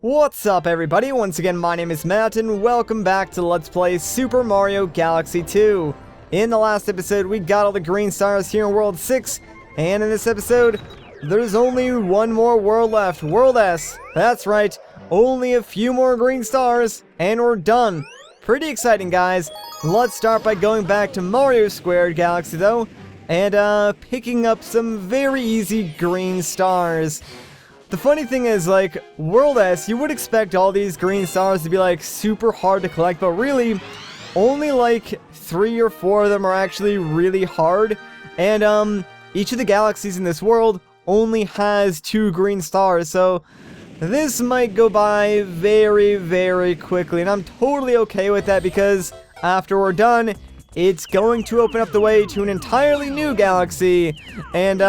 What's up everybody, once again my name is Matt and welcome back to Let's Play Super Mario Galaxy 2. In the last episode we got all the green stars here in World 6, and in this episode there's only one more world left, World S. That's right, only a few more green stars and we're done. Pretty exciting guys. Let's start by going back to Mario Squared Galaxy though, and picking up some very easy green stars. The funny thing is, like, World S, you would expect all these green stars to be, like, super hard to collect, but really, only, like, 3 or 4 of them are actually really hard, and, each of the galaxies in this world only has 2 green stars, so this might go by very, very quickly, and I'm totally okay with that because after we're done, it's going to open up the way to an entirely new galaxy, and,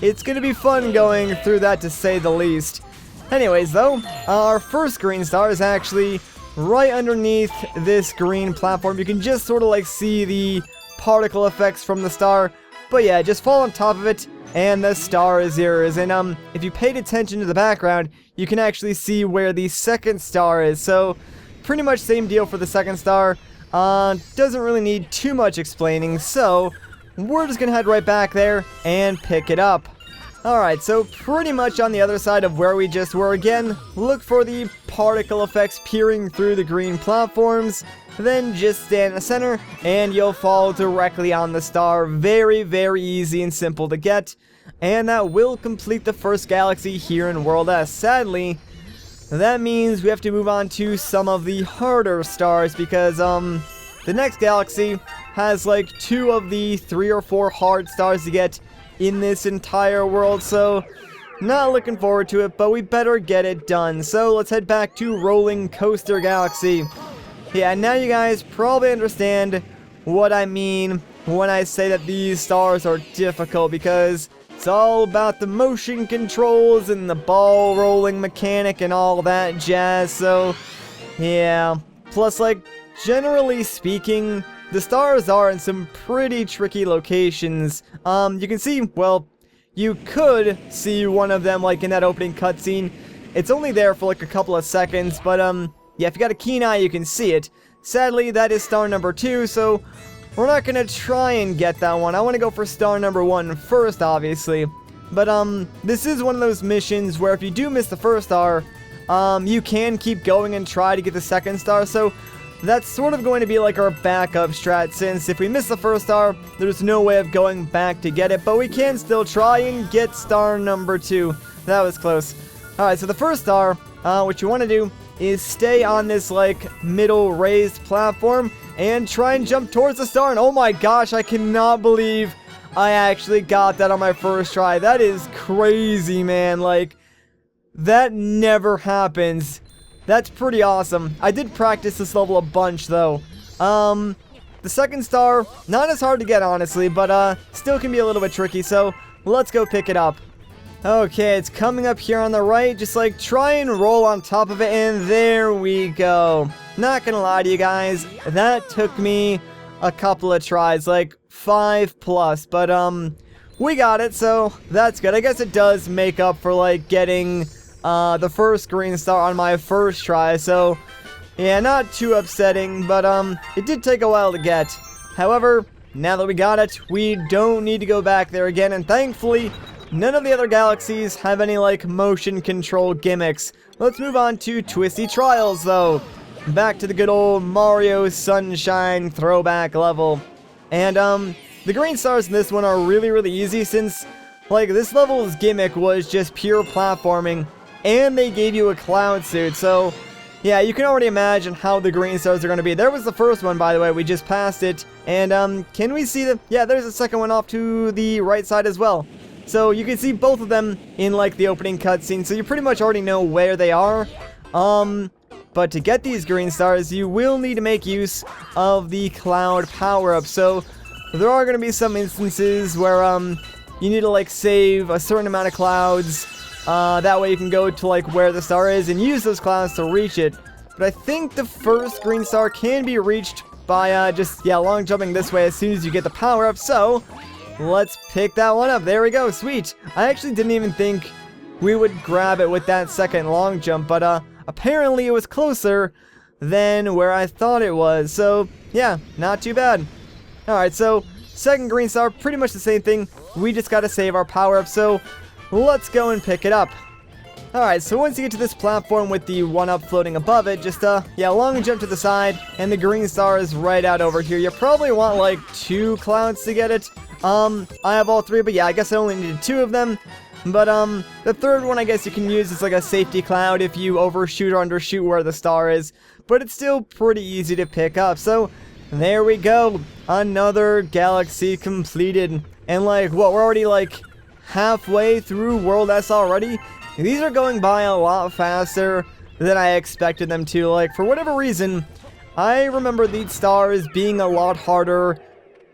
it's gonna be fun going through that to say the least. Anyways though, our first green star is actually right underneath this green platform. You can just sort of like see the particle effects from the star. But yeah, just fall on top of it and the star is yours. And if you paid attention to the background, you can actually see where the second star is. So pretty much same deal for the second star. Doesn't really need too much explaining, so we're just gonna head right back there and pick it up. Alright, so pretty much on the other side of where we just were again, look for the particle effects peering through the green platforms, then just stand in the center and you'll fall directly on the star. Very, very easy and simple to get, and that will complete the first galaxy here in World S. Sadly, that means we have to move on to some of the harder stars because the next galaxy has like 2 of the 3 or 4 hard stars to get in this entire world, so not looking forward to it, but we better get it done. So let's head back to Rolling Coaster Galaxy. Yeah, now you guys probably understand what I mean when I say that these stars are difficult, because it's all about the motion controls and the ball rolling mechanic and all that jazz, so yeah. Plus, like, generally speaking, the stars are in some pretty tricky locations. You can see, well, you could see one of them, like, in that opening cutscene. It's only there for, like, a couple of seconds, but, yeah, if you got a keen eye, you can see it. Sadly, that is star number 2, so we're not gonna try and get that one. I want to go for star number 1 first, obviously. But, this is one of those missions where if you do miss the first star, you can keep going and try to get the second star, so that's sort of going to be like our backup strat, since if we miss the first star, there's no way of going back to get it, but we can still try and get star number 2. That was close. Alright, so the first star, what you want to do is stay on this, like, middle raised platform and try and jump towards the star, and oh my gosh, I cannot believe I actually got that on my first try. That is crazy, man. Like, that never happens. That's pretty awesome. I did practice this level a bunch, though. The second star, not as hard to get, honestly, but, still can be a little bit tricky, so let's go pick it up. Okay, it's coming up here on the right. Just, like, try and roll on top of it, and there we go. Not gonna lie to you guys, that took me a couple of tries, like 5 plus, but, we got it, so that's good. I guess it does make up for, like, getting the first green star on my first try, so yeah, not too upsetting, but it did take a while to get. However, now that we got it, we don't need to go back there again, and thankfully none of the other galaxies have any, like, motion control gimmicks. Let's move on to Twisty Trials though. Back to the good old Mario Sunshine throwback level. And the green stars in this one are really, really easy, since, like, this level's gimmick was just pure platforming, and they gave you a cloud suit, so yeah, you can already imagine how the green stars are going to be. There was the first one, by the way, we just passed it, and can we see the, yeah, there's a second one off to the right side as well. So you can see both of them in, like, the opening cutscene, so you pretty much already know where they are. But to get these green stars, you will need to make use of the cloud power-up, so there are going to be some instances where, you need to, like, save a certain amount of clouds. That way you can go to, like, where the star is and use those clouds to reach it. But I think the first green star can be reached by, just, yeah, long jumping this way as soon as you get the power up. So, let's pick that one up. There we go. Sweet. I actually didn't even think we would grab it with that second long jump, but apparently it was closer than where I thought it was, so yeah, not too bad. Alright, so second green star, pretty much the same thing, we just gotta save our power-up, so let's go and pick it up. Alright, so once you get to this platform with the 1-up floating above it, just, long jump to the side, and the green star is right out over here. You probably want, like, 2 clouds to get it. I have all 3, but yeah, I guess I only needed 2 of them. But, the third one I guess you can use is like a safety cloud if you overshoot or undershoot where the star is. But it's still pretty easy to pick up, so there we go. Another galaxy completed. And, like, what, we're already, like, halfway through World S already? These are going by a lot faster than I expected them to. Like, for whatever reason, I remember these stars being a lot harder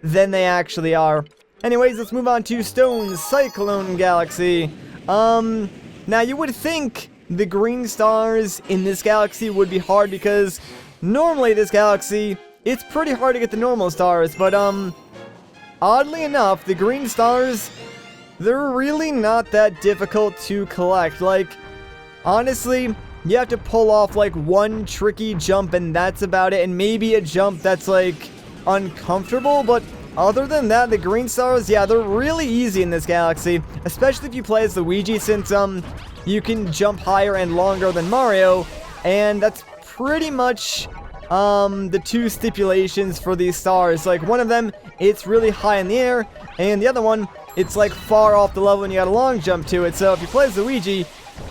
than they actually are. Anyways, let's move on to Stone's Cyclone Galaxy. Now you would think the green stars in this galaxy would be hard because normally this galaxy, it's pretty hard to get the normal stars, but oddly enough, the green stars, they're really not that difficult to collect. Like, honestly, you have to pull off like one tricky jump and that's about it, and maybe a jump that's like uncomfortable, but other than that, the green stars, yeah, they're really easy in this galaxy, especially if you play as Luigi, since you can jump higher and longer than Mario, and that's pretty much the 2 stipulations for these stars. Like, one of them, it's really high in the air, and the other one, it's like far off the level and you got a long jump to it. So if you play as Luigi,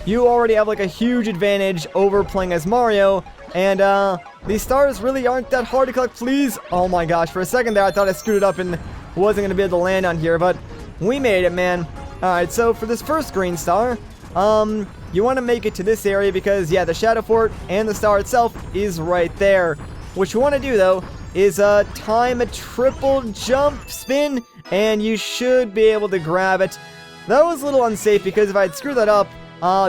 you already have like a huge advantage over playing as Mario, and these stars really aren't that hard to collect. Please, oh my gosh, for a second there I thought I screwed it up and wasn't going to be able to land on here, but we made it, man. Alright, so for this first green star, you want to make it to this area because, yeah, the Shadow Fort and the star itself is right there. What you want to do, though, is time a triple jump spin, and you should be able to grab it. That was a little unsafe because if I had screwed that up,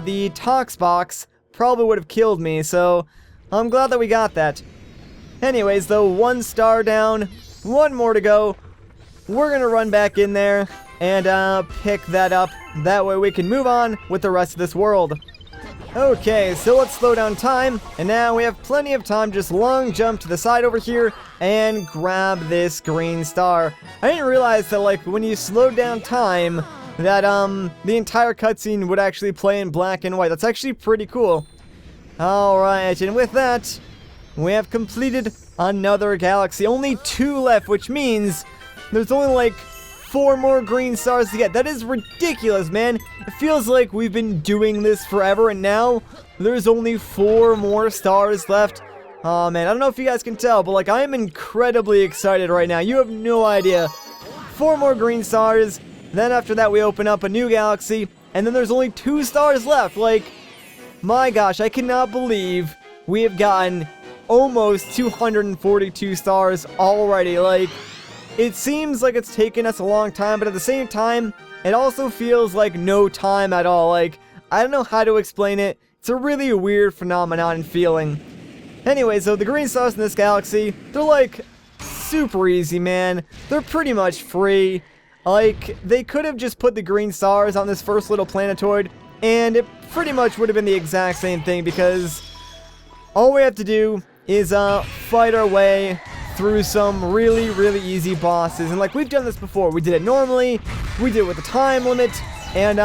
the Tox box probably would have killed me, so I'm glad that we got that. Anyways, though, 1 star down, 1 more to go. We're gonna run back in there and pick that up. That way we can move on with the rest of this world. Okay, so let's slow down time, and now we have plenty of time to just long jump to the side over here and grab this green star. I didn't realize that, like, when you slow down time, that the entire cutscene would actually play in black and white. That's actually pretty cool. Alright, and with that, we have completed another galaxy. Only 2 left, which means there's only like 4 more green stars to get. That is ridiculous, man. It feels like we've been doing this forever, and now there's only 4 more stars left. Oh man, I don't know if you guys can tell, but like, I am incredibly excited right now. You have no idea. 4 more green stars, then after that we open up a new galaxy, and then there's only 2 stars left. Like, my gosh, I cannot believe we have gotten almost 242 stars already. Like, it seems like it's taken us a long time, but at the same time, it also feels like no time at all. Like, I don't know how to explain it. It's a really weird phenomenon and feeling. Anyway, so the green stars in this galaxy, they're like super easy, man. They're pretty much free. Like, they could have just put the green stars on this first little planetoid, and it pretty much would have been the exact same thing, because all we have to do is fight our way through some really, really easy bosses. And like, we've done this before. We did it normally, we did it with a time limit, and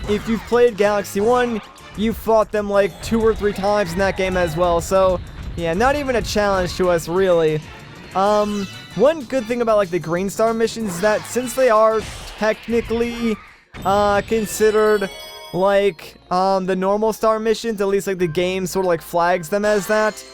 if you've played Galaxy 1, you fought them like 2 or 3 times in that game as well. So yeah, not even a challenge to us, really. One good thing about like the green star missions is that since they are technically considered like the normal star missions, at least like the game sort of like flags them as that,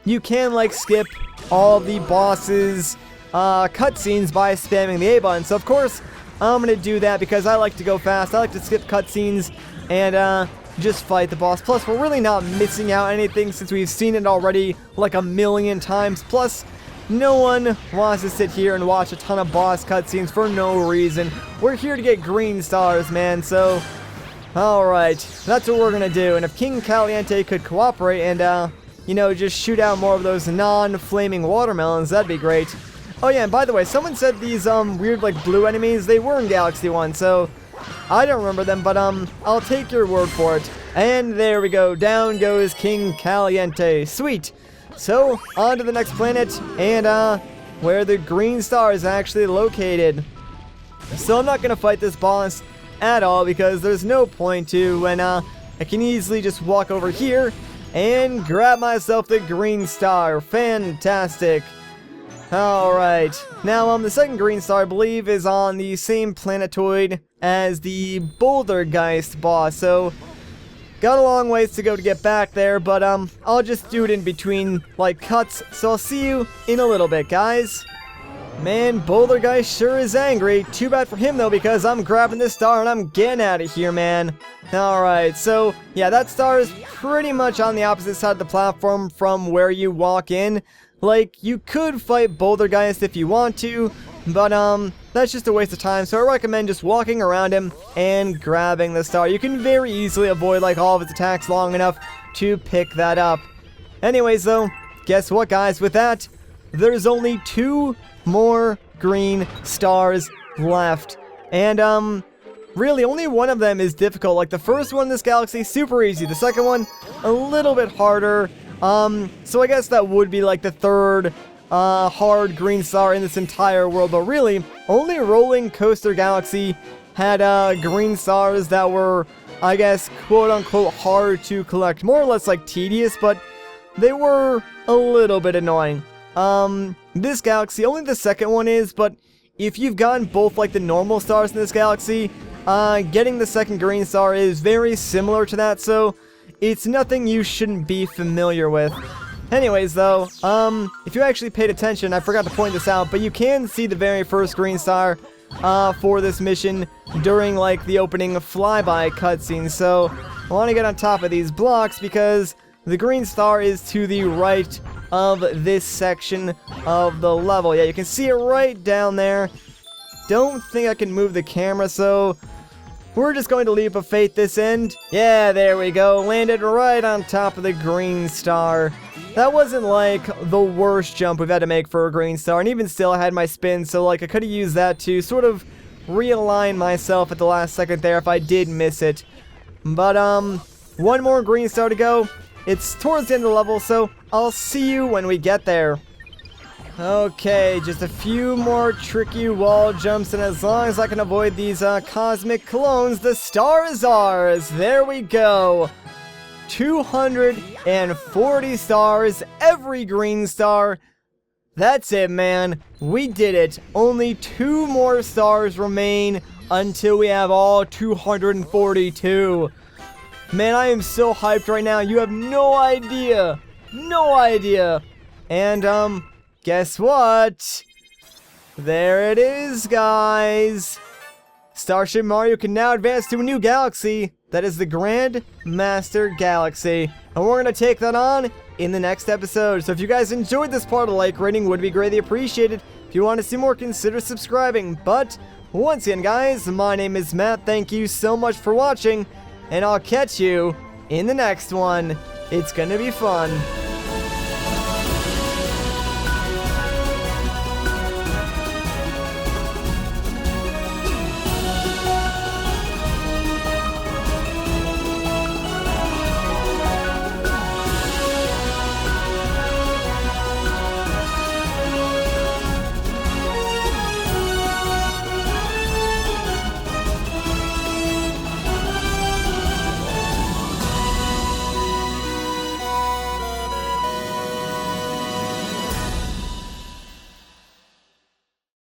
you can like skip all the bosses cutscenes by spamming the A button. So of course I'm gonna do that because I like to go fast. I like to skip cutscenes and just fight the boss. Plus, we're really not missing out anything since we've seen it already like a million times. Plus, no one wants to sit here and watch a ton of boss cutscenes for no reason. We're here to get green stars, man, so alright, that's what we're gonna do. And if King Caliente could cooperate and, you know, just shoot out more of those non-flaming watermelons, that'd be great. Oh yeah, and by the way, someone said these weird, like, blue enemies, they were in Galaxy 1, so I don't remember them, but I'll take your word for it. And there we go. Down goes King Caliente. Sweet. So, on to the next planet, and where the green star is actually located. So I'm not going to fight this boss at all because there's no point to when I can easily just walk over here and grab myself the green star. Fantastic. Alright, now the second green star I believe is on the same planetoid as the Bouldergeist boss, so got a long ways to go to get back there, but I'll just do it in between like cuts, so I'll see you in a little bit, guys. Man, Bouldergeist sure is angry. Too bad for him though, because I'm grabbing this star and I'm getting out of here, man. Alright, so yeah, that star is pretty much on the opposite side of the platform from where you walk in. Like, you could fight Bouldergeist if you want to, but that's just a waste of time, so I recommend just walking around him and grabbing the star. You can very easily avoid like all of his attacks long enough to pick that up. Anyways though, guess what guys, with that, there's only 2 more green stars left. And really only one of them is difficult. Like the first one in this galaxy, super easy. The second one, a little bit harder. So I guess that would be like the third hard green star in this entire world, but really, only Rolling Coaster Galaxy had green stars that were, I guess, quote-unquote hard to collect. More or less like tedious, but they were a little bit annoying. This galaxy, only the second one is, but if you've gotten both like the normal stars in this galaxy, getting the second green star is very similar to that, so it's nothing you shouldn't be familiar with. Anyways though, if you actually paid attention, I forgot to point this out, but you can see the very first green star for this mission during like the opening flyby cutscene. So I want to get on top of these blocks because the green star is to the right of this section of the level. Yeah, you can see it right down there. Don't think I can move the camera, so we're just going to leap of faith this end. Yeah, there we go. Landed right on top of the green star. That wasn't like the worst jump we've had to make for a green star, and even still I had my spin, so like I could have used that to sort of realign myself at the last second there if I did miss it. But one more green star to go. It's towards the end of the level, so I'll see you when we get there. Okay, just a few more tricky wall jumps, and as long as I can avoid these cosmic clones, the star is ours. There we go. 240 stars, every green star. That's it, man. We did it. Only 2 more stars remain until we have all 242. Man, I am so hyped right now. You have no idea. No idea. And, guess what? There it is, guys. Starship Mario can now advance to a new galaxy. That is the Grand Master Galaxy. And we're going to take that on in the next episode. So if you guys enjoyed this part, a like rating would be greatly appreciated. If you want to see more, consider subscribing. But once again, guys, my name is Matt. Thank you so much for watching. And I'll catch you in the next one. It's going to be fun.